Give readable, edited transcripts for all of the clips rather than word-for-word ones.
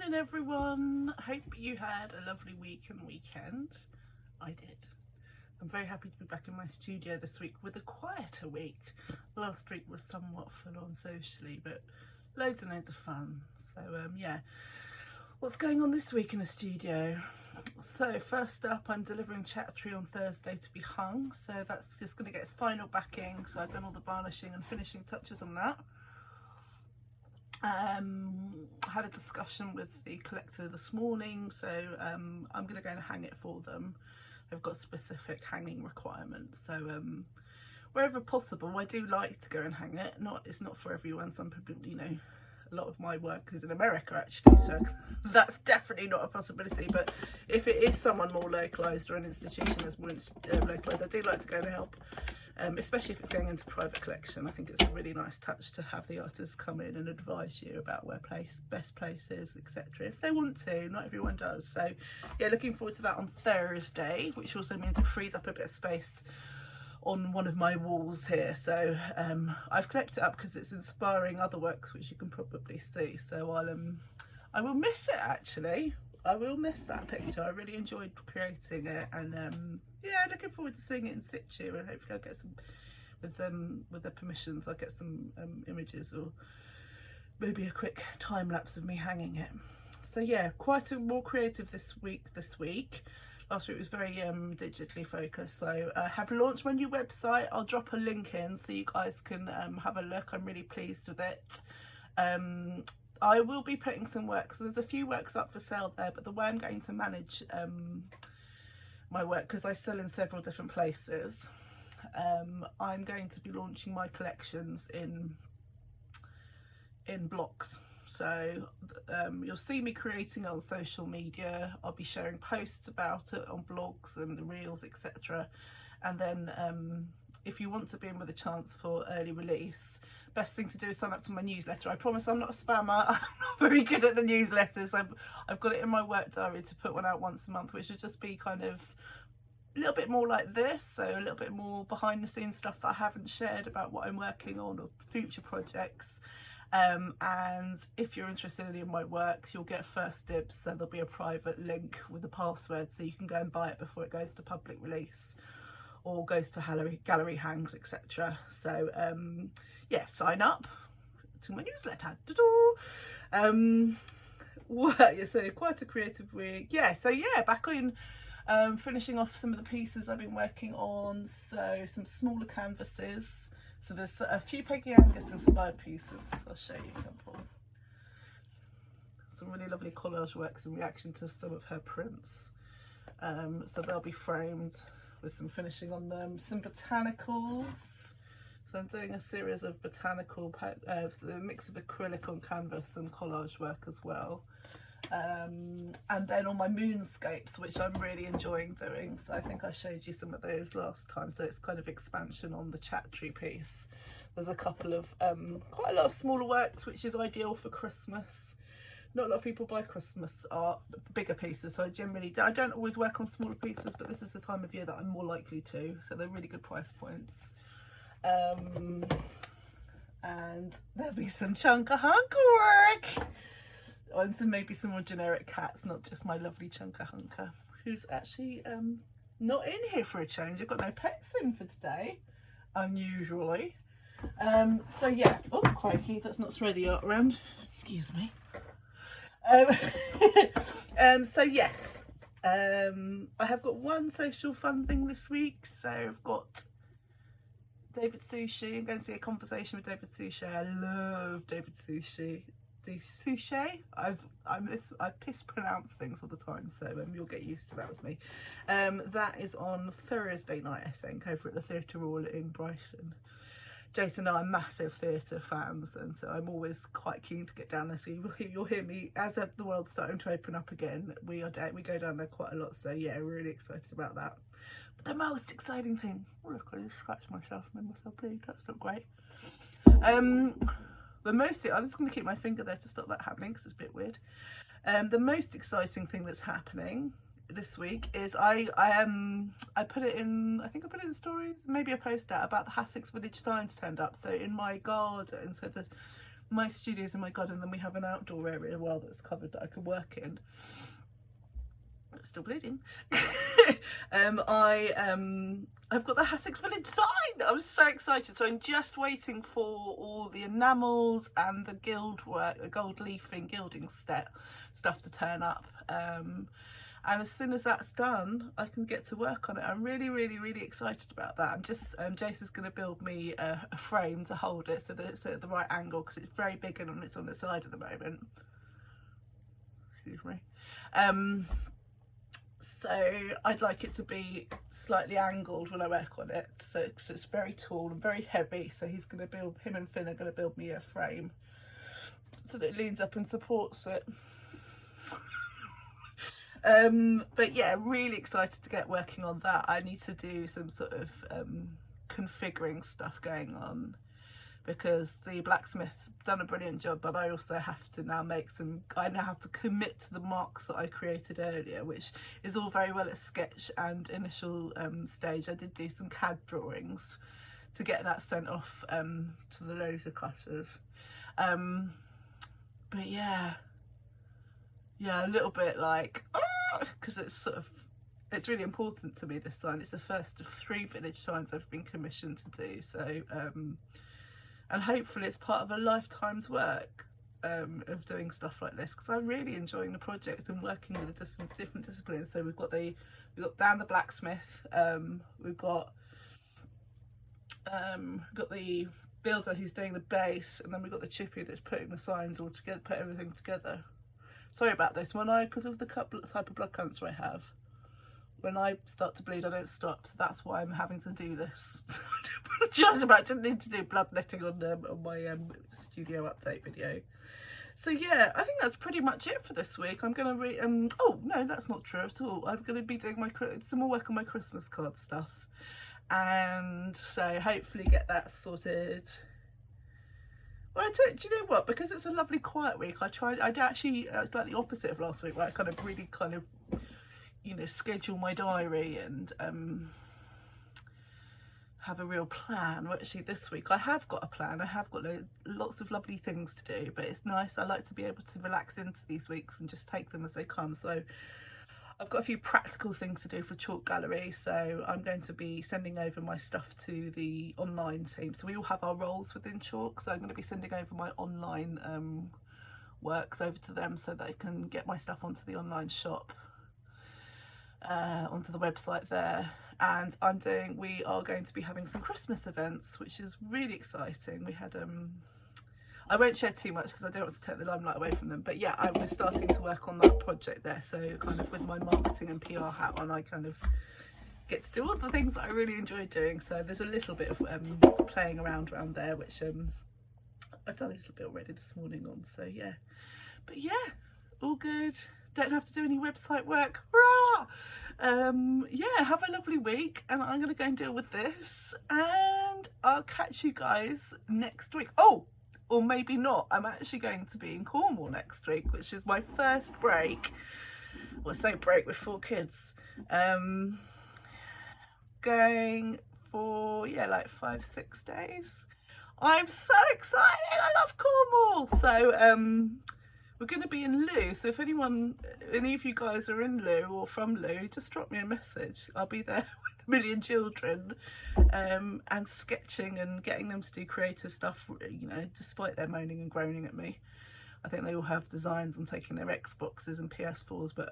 Morning everyone, hope you had a lovely week and weekend. I did. I'm very happy to be back in my studio this week with a quieter week. Last week was somewhat full on socially, but loads and loads of fun. So yeah, what's going on this week in the studio? So first up, I'm delivering Chattery on Thursday to be hung, so that's just going to get its final backing. So I've done all the varnishing and finishing touches on that. Had a discussion with the collector this morning, so I'm going to go and hang it for them. They've got specific hanging requirements, so wherever possible I do like to go and hang it. It's not for everyone. Some people, you know, a lot of my work is in America actually, so that's definitely not a possibility, but if it is someone more localised or an institution that's more localised, I do like to go and help. Especially if it's going into private collection. I think it's a really nice touch to have the artists come in and advise you about where best place is, etc. If they want to, not everyone does. So yeah, looking forward to that on Thursday, which also means it frees up a bit of space on one of my walls here. So I've collected it up because it's inspiring other works, which you can probably see. So I will miss it actually. I will miss that picture. I really enjoyed creating it, and yeah, looking forward to seeing it in situ, and hopefully I'll get some, with their permissions, I'll get some images or maybe a quick time lapse of me hanging it. So yeah, quite a more creative this week. Last week was very digitally focused, so I have launched my new website. I'll drop a link in so you guys can have a look. I'm really pleased with it. I will be putting some works, so there's a few works up for sale there, but the way I'm going to manage my work, because I sell in several different places, I'm going to be launching my collections in blocks. So you'll see me creating it on social media. I'll be sharing posts about it on blogs and the reels, etc. And then if you want to be in with a chance for early release, best thing to do is sign up to my newsletter. I promise I'm not a spammer. I'm not very good at the newsletters. I've got it in my work diary to put one out once a month, which would just be kind of a little bit more like this, so a little bit more behind the scenes stuff that I haven't shared about what I'm working on or future projects. And if you're interested in my works, you'll get first dibs, so there'll be a private link with a password so you can go and buy it before it goes to public release or goes to gallery hangs, etc. So yeah, sign up to my newsletter. Well, yeah, so quite a creative week. Yeah, so yeah, back in finishing off some of the pieces I've been working on. So some smaller canvases. So there's a few Peggy Angus inspired pieces. I'll show you a couple. Some really lovely collage works in reaction to some of her prints. So they'll be framed with some finishing on them. Some botanicals. So I'm doing a series of botanical, so a mix of acrylic on canvas and collage work as well. And then all my moonscapes, which I'm really enjoying doing. So I think I showed you some of those last time. So it's kind of expansion on the Chattery piece. There's a couple of, quite a lot of smaller works, which is ideal for Christmas. Not a lot of people buy Christmas art, bigger pieces, so I don't always work on smaller pieces, but this is the time of year that I'm more likely to, so they're really good price points. And there'll be some chunka hunker work, and maybe some more generic cats, not just my lovely chunka hunker, who's actually not in here for a change. I've got no pets in for today, unusually. So yeah, oh crikey, let's not throw the art around, excuse me. So yes, I have got one social fun thing this week. So I've got David Suchet. I'm going to see a conversation with David Suchet. I love David Suchet. Suchet. I mispronounce things all the time, so you'll get used to that with me. That is on Thursday night, I think, over at the Theatre Hall in Brighton. Jason and I are massive theatre fans, and so I'm always quite keen to get down there. So you'll hear me as the world's starting to open up again. We go down there quite a lot. So yeah, we're really excited about that. But the most exciting thing, oh look, I just scratched myself, made myself bleed. That's not great. I'm just going to keep my finger there to stop that happening because it's a bit weird. The most exciting thing that's happening this week is I put it in, I think I put it in stories, maybe a post out about the Hassocks Village signs turned up. So in my garden, so my studio's in my garden, and then we have an outdoor area as well that's covered that I can work in. It's still bleeding. I've got the Hassocks Village Sign. I was so excited. So I'm just waiting for all the enamels and the gild work, the gold leafing gilding stuff to turn up. And as soon as that's done, I can get to work on it. I'm really, really, really excited about that. I'm just, Jason's going to build me a frame to hold it so that it's at the right angle, because it's very big and it's on the side at the moment. Excuse me. So I'd like it to be slightly angled when I work on it, so it's very tall and very heavy. So he's going to build, him and Finn are going to build me a frame so that it leans up and supports it. But yeah, really excited to get working on that. I need to do some sort of configuring stuff going on, because the blacksmith's done a brilliant job, but I also have to now I now have to commit to the marks that I created earlier, which is all very well at sketch and initial stage. I did do some CAD drawings to get that sent off to the laser cutters. But yeah, a little bit like, because it's really important to me, this sign. It's the first of 3 village signs I've been commissioned to do, so and hopefully it's part of a lifetime's work of doing stuff like this, because I'm really enjoying the project and working with the different disciplines. So we've got Dan the blacksmith, we've got the builder who's doing the base, and then we've got the chippy that's putting the signs all together, put everything together. Sorry about this. Because of the type of blood cancer I have, when I start to bleed, I don't stop. So that's why I'm having to do this. I apologise about it. I didn't need to do bloodletting on my studio update video. So yeah, I think that's pretty much it for this week. I'm going to oh no, that's not true at all. I'm going to be doing some more work on my Christmas card stuff, and so hopefully get that sorted. Well, do you know what? Because it's a lovely quiet week, it's like the opposite of last week, where I kind of really schedule my diary and have a real plan. Well, actually this week I have got a plan. I have got lots of lovely things to do, but it's nice. I like to be able to relax into these weeks and just take them as they come. So I've got a few practical things to do for Chalk Gallery, so I'm going to be sending over my stuff to the online team. So we all have our roles within Chalk, so I'm going to be sending over my online works over to them so they can get my stuff onto the online shop, onto the website there. And we are going to be having some Christmas events, which is really exciting. We had I won't share too much because I don't want to take the limelight away from them, but yeah, I was starting to work on that project there. So kind of with my marketing and PR hat on, I kind of get to do all the things that I really enjoy doing. So there's a little bit of playing around there, which I've done a little bit already this morning on. So yeah, but yeah, all good. Don't have to do any website work. Hurrah! Yeah, have a lovely week, and I'm gonna go and deal with this, and I'll catch you guys next week. Oh, or maybe not. I'm actually going to be in Cornwall next week, which is my first break. Well, I say break with 4 kids. Going for, yeah, like 5-6 days. I'm so excited. I love Cornwall. So we're going to be in Lewes. So if any of you guys are in Lewes or from Lewes, just drop me a message. I'll be there with a million children, and sketching and getting them to do creative stuff, despite their moaning and groaning at me. I think they all have designs on taking their Xboxes and PS4s, but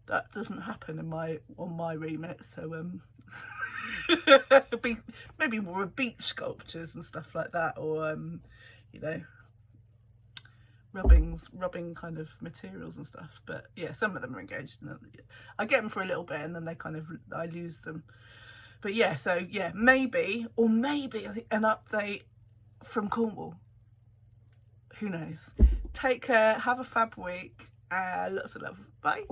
that doesn't happen on my remit. So maybe more of beach sculptures and stuff like that, or rubbing kind of materials and stuff. But yeah, some of them are engaged in it. I get them for a little bit and then I lose them. But yeah, so yeah, maybe I think an update from Cornwall. Who knows? Take care, have a fab week, lots of love. Bye.